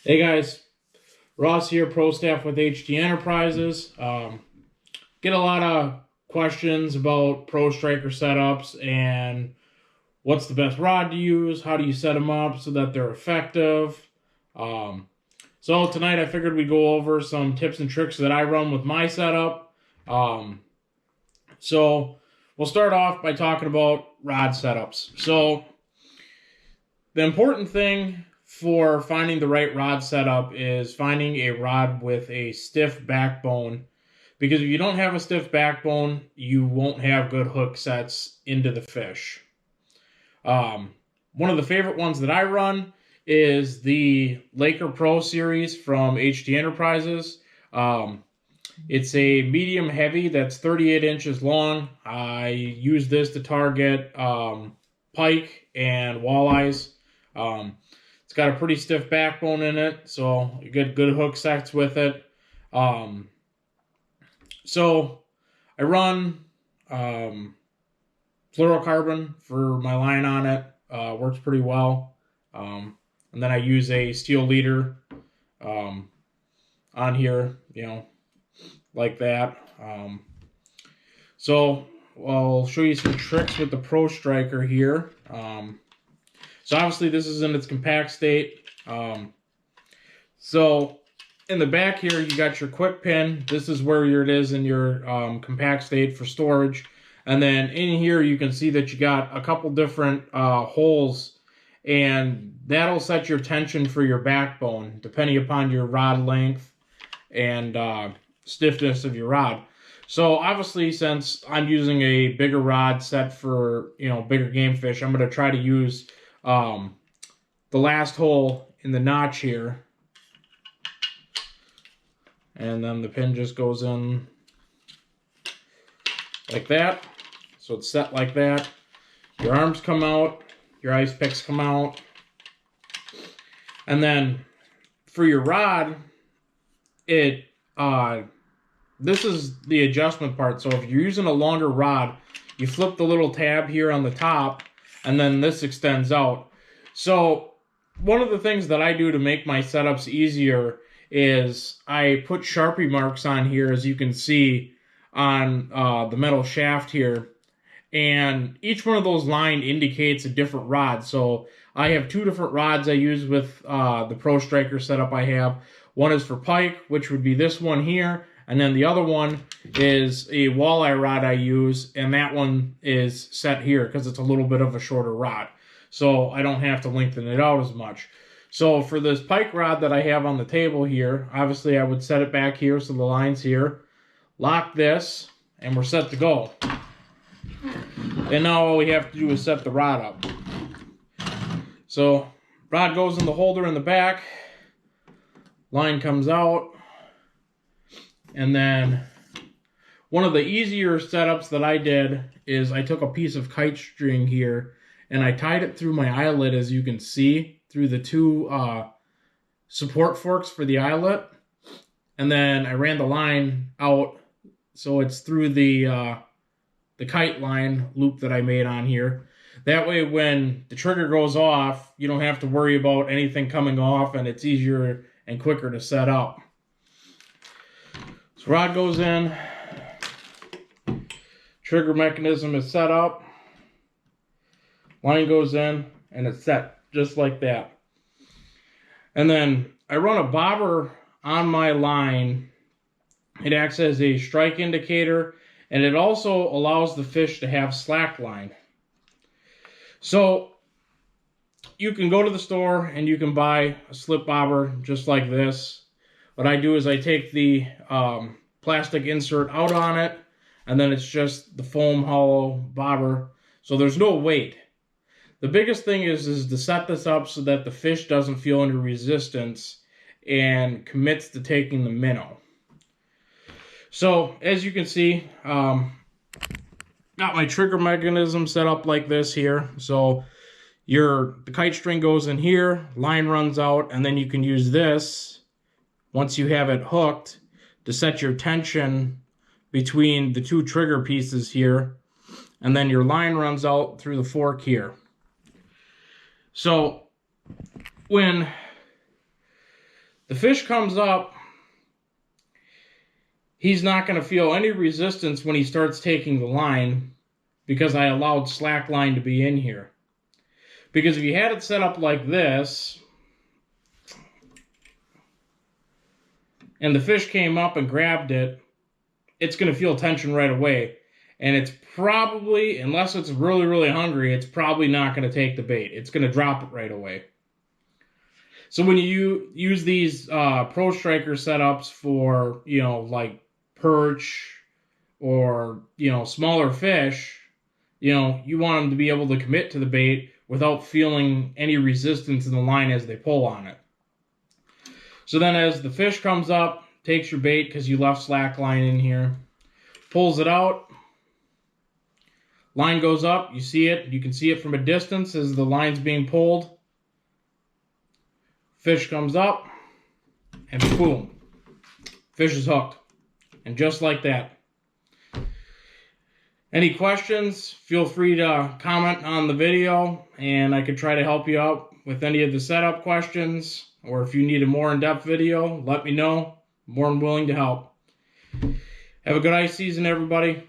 Hey guys, Ross here, pro staff with HT Enterprises. Get a lot of questions about pro striker setups and what's the best rod to use, how do you set them up so that they're effective. Um, so tonight I figured we'd go over some tips and tricks that I run with my setup. Um, so we'll start off by talking about rod setups. So the important thing for finding the right rod setup is finding a rod with a stiff backbone, because if you don't have a stiff backbone, you won't have good hook sets into the fish. One of the favorite ones that I run is the Laker Pro series from HT Enterprises. It's a medium heavy that's 38 inches long. I use this to target pike and walleyes. It's got a pretty stiff backbone in it, so you get good hook sets with it. So I run fluorocarbon for my line on it. Works pretty well. And then I use a steel leader on here, like that. So I'll show you some tricks with the Pro Striker here. So obviously this is in its compact state. So in the back here, you got your quick pin. This is where it is in your compact state for storage. And then in here, you can see that you got a couple different holes, and that'll set your tension for your backbone, depending upon your rod length and stiffness of your rod. So obviously, since I'm using a bigger rod set for, bigger game fish, I'm going to try to use the last hole in the notch here, and then the pin just goes in like that. So it's set like that. Your arms come out, your ice picks come out, and then for your rod, this is the adjustment part. So if you're using a longer rod, you flip the little tab here on the top, and then this extends out. So one of the things that I do to make my setups easier is I put Sharpie marks on here, as you can see on the metal shaft here. And each one of those lines indicates a different rod. So I have two different rods I use with the Pro Striker setup I have. One is for pike, which would be this one here. And then the other one is a walleye rod I use, and that one is set here because it's a little bit of a shorter rod. So I don't have to lengthen it out as much. So for this pike rod that I have on the table here, obviously I would set it back here so the line's here. Lock this, and we're set to go. And now all we have to do is set the rod up. So rod goes in the holder in the back. Line comes out. And then one of the easier setups that I did is I took a piece of kite string here and I tied it through my eyelet, as you can see, through the two support forks for the eyelet. And then I ran the line out so it's through the kite line loop that I made on here. That way when the trigger goes off, you don't have to worry about anything coming off, and it's easier and quicker to set up. So rod goes in, trigger mechanism is set up, line goes in, and it's set just like that. And then I run a bobber on my line. It acts as a strike indicator, and it also allows the fish to have slack line. So you can go to the store and you can buy a slip bobber just like this. What I do is I take the plastic insert out on it, and then it's just the foam hollow bobber. So there's no weight. The biggest thing is to set this up so that the fish doesn't feel any resistance and commits to taking the minnow. So as you can see, got my trigger mechanism set up like this here. So the kite string goes in here, line runs out, and then you can use this once you have it hooked to set your tension between the two trigger pieces here, and then your line runs out through the fork here. So when The fish comes up. He's not going to feel any resistance when he starts taking the line because I allowed slack line to be in here. Because if you had it set up like this, and the fish came up and grabbed it, it's going to feel tension right away. And it's probably, unless it's really, really hungry, it's probably not going to take the bait. It's going to drop it right away. So when you use these Pro Striker setups for, like perch or, smaller fish, you want them to be able to commit to the bait without feeling any resistance in the line as they pull on it. So then as the fish comes up, takes your bait because you left slack line in here, pulls it out, line goes up, you see it, you can see it from a distance as the line's being pulled. Fish comes up, and boom, fish is hooked. And just like that. Any questions, feel free to comment on the video, and I could try to help you out with any of the setup questions, or if you need a more in-depth video, let me know. I'm more than willing to help. Have a good ice season, everybody.